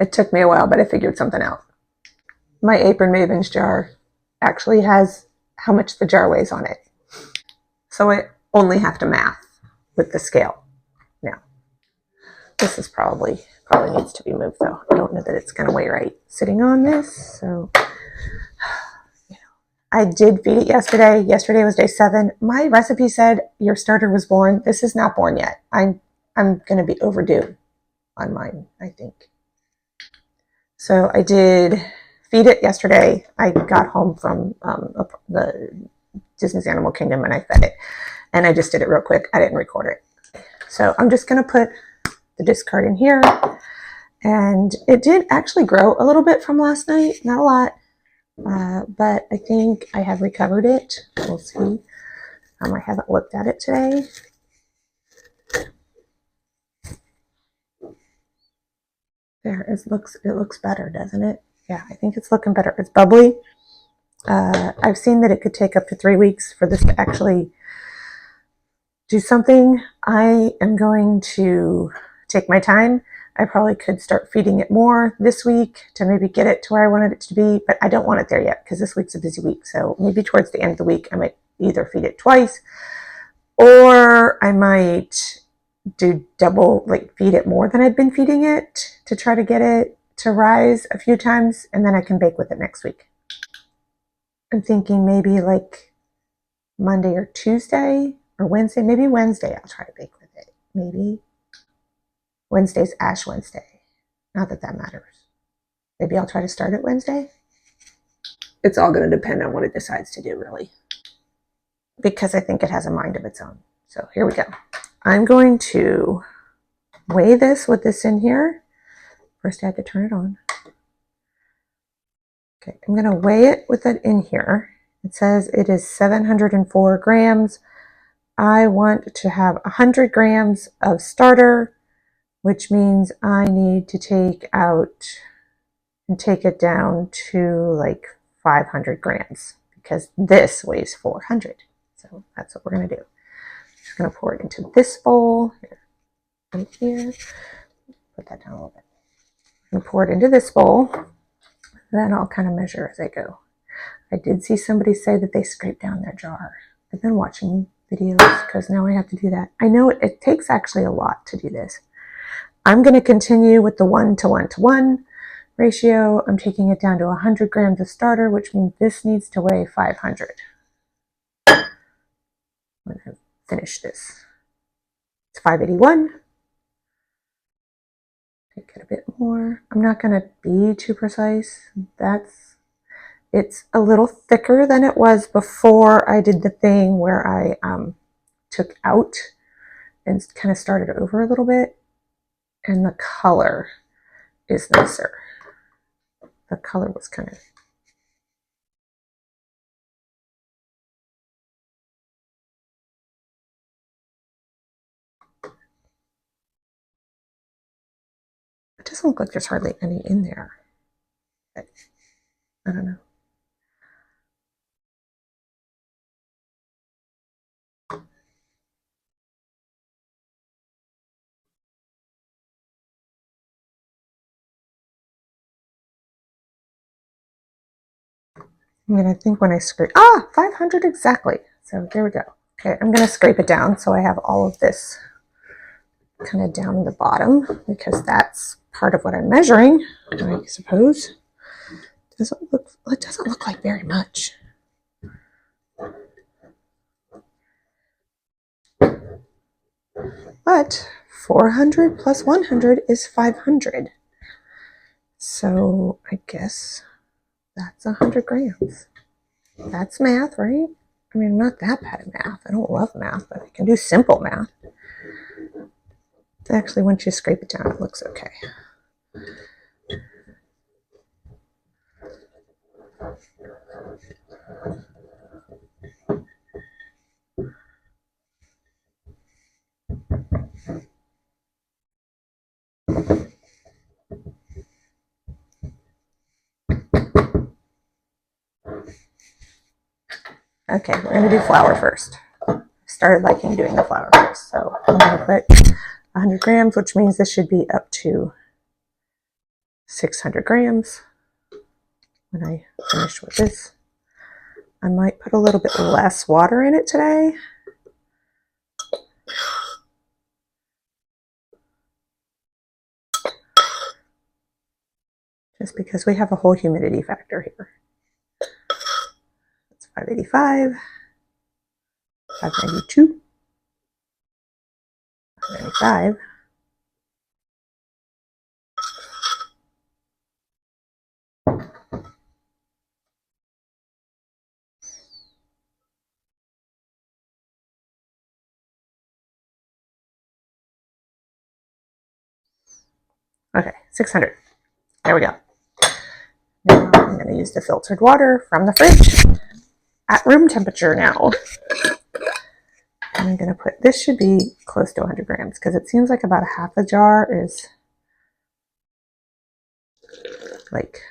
It took me a while, but I figured something out. My Apron Maven's jar actually has how much the jar weighs on it. So I only have to math with the scale now. This is probably needs to be moved though. I don't know that it's going to weigh right sitting on this. So I did feed it yesterday. Yesterday was day 7. My recipe said your starter was born. This is not born yet. I'm going to be overdue on mine, I think. So I did feed it yesterday. I got home from the Disney's Animal Kingdom and I fed it. And I just did it real quick. I didn't record it. So I'm just going to put the discard in here. And it did actually grow a little bit from last night. Not a lot. But I think I have recovered it. We'll see. I haven't looked at it today. There, it looks better, doesn't it? Yeah, I think it's looking better. It's bubbly. I've seen that it could take up to 3 weeks for this to actually do something. I am going to take my time. I probably could start feeding it more this week to maybe get it to where I wanted it to be, but I don't want it there yet because this week's a busy week. So maybe towards the end of the week, I might either feed it twice or I might do double, like feed it more than I've been feeding it to try to get it to rise a few times, and then I can bake with it next week. I'm thinking maybe like Monday or Tuesday or Wednesday, maybe Wednesday I'll try to bake with it. Maybe Wednesday's Ash Wednesday. Not that that matters. Maybe I'll try to start it Wednesday. It's all going to depend on what it decides to do, really. Because I think it has a mind of its own. So here we go. I'm going to weigh this with this in here. First I have to turn it on. Okay, I'm going to weigh it with it in here. It says it is 704 grams. I want to have 100 grams of starter, which means I need to take out and take it down to like 500 grams because this weighs 400. So that's what we're going to do. Just going to pour it into this bowl right here. Put that down a little bit. I'm going to pour it into this bowl. Then I'll kind of measure as I go. I did see somebody say that they scraped down their jar. I've been watching videos because now I have to do that. I know it takes actually a lot to do this. I'm going to continue with the 1:1:1 ratio. I'm taking it down to 100 grams of starter, which means this needs to weigh 500. I'm going to finish this. It's 581. Take it a bit more. I'm not going to be too precise. It's a little thicker than it was before I did the thing where I took out and kind of started over a little bit. And the color is nicer. The color was kind of... It doesn't look like there's hardly any in there. But I don't know. I think when I scrape... 500 exactly. So there we go. Okay, I'm going to scrape it down so I have all of this kind of down the bottom because that's part of what I'm measuring, I suppose. It doesn't look like very much. But 400 plus 100 is 500. So I guess that's 100 grams. That's math, right? I mean, I'm not that bad at math. I don't love math, but I can do simple math. Actually, once you scrape it down, it looks okay. Okay, we're going to do flour first. I started liking doing the flour first. So I'm going to put 100 grams, which means this should be up to 600 grams when I finish with this. I might put a little bit less water in it today. Just because we have a whole humidity factor here. It's 585, 592, 595. Okay, 600. There we go. Now I'm going to use the filtered water from the fridge at room temperature now. And I'm going to put, this should be close to 100 grams because it seems like about a half a jar is like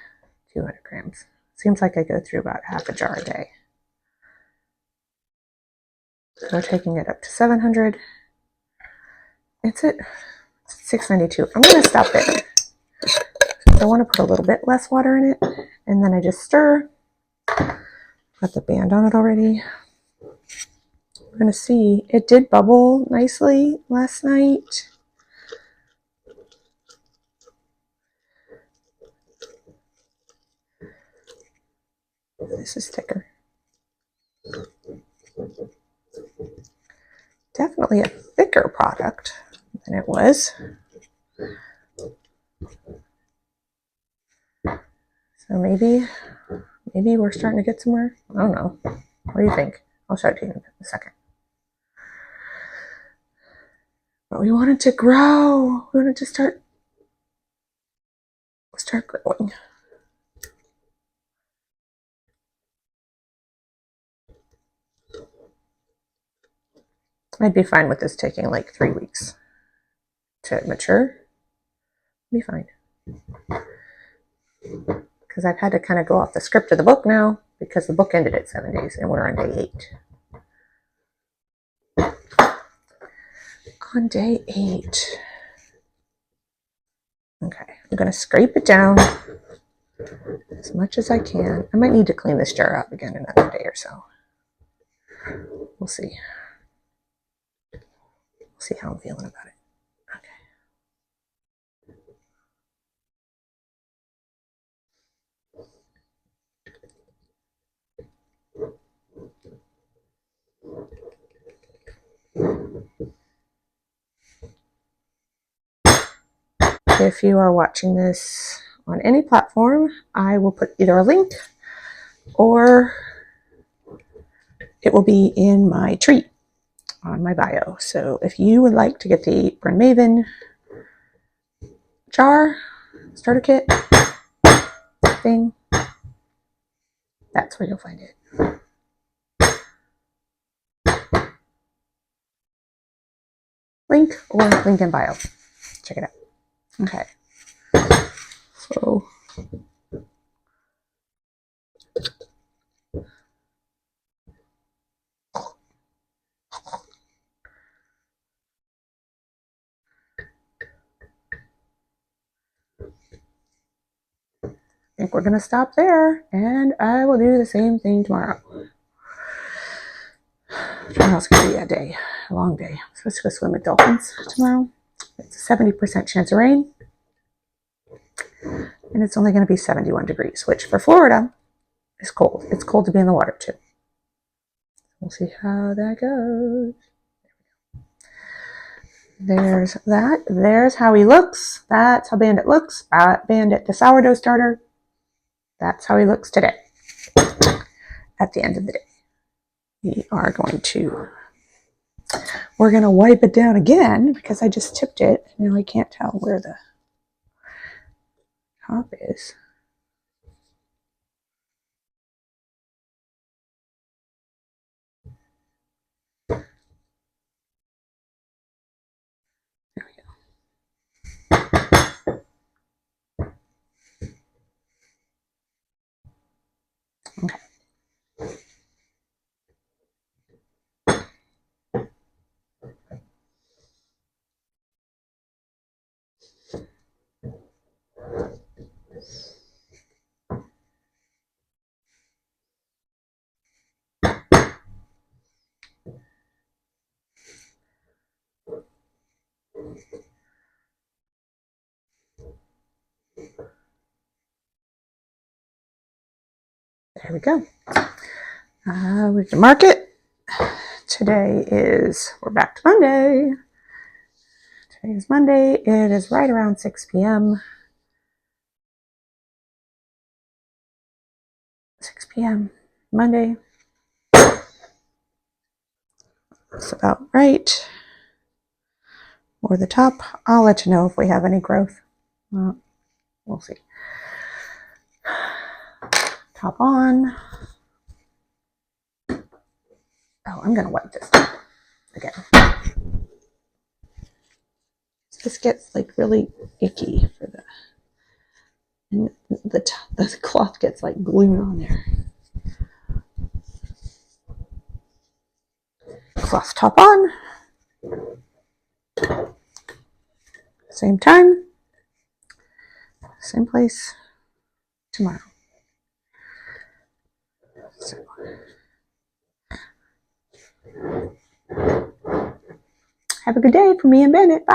200 grams. Seems like I go through about half a jar a day. So we're taking it up to 700. It's at 692. I'm going to stop there. I want to put a little bit less water in it, and then I just stir. Got the band on it already. We're going to see. It did bubble nicely last night. This is thicker. Definitely a thicker product than it was. So maybe we're starting to get somewhere. I don't know. What do you think? I'll show it to you in a second. But we wanted to grow. We wanted to start growing. I'd be fine with this taking like 3 weeks to mature. Be fine. Because I've had to kind of go off the script of the book now because the book ended at 7 days and we're on day 8. On day 8. Okay, I'm going to scrape it down as much as I can. I might need to clean this jar out again another day or so. We'll see. We'll see how I'm feeling about it. If you are watching this on any platform, I will put either a link or it will be in my tree on my bio. So if you would like to get the Burn Maven jar starter kit thing, that's where you'll find it. Link or link in bio. Check it out. Okay. So I think we're going to stop there, and I will do the same thing tomorrow. Tomorrow's going to be a long day. I'm supposed to go swim with dolphins tomorrow. It's a 70% chance of rain, and it's only going to be 71 degrees, which for Florida is cold. It's cold to be in the water too. We'll see how that goes. There's that. There's how he looks. That's how Bandit looks. Bandit, the sourdough starter. That's how he looks today. At the end of the day, we're going to wipe it down again because I just tipped it. Now I can't tell where the top is. There we go. Okay. There we go. We can mark it. Today is, we're back to Monday. Today is Monday. It is right around 6 p.m. 6 p.m. Monday. That's about right. Or the top. I'll let you know if we have any growth. We'll see. Top on. Oh, I'm going to wipe this again. This gets like really icky for the, and the cloth gets like glued on there. Cloth top on. Same time. Same place tomorrow. So. Have a good day from me and Bennett. Bye.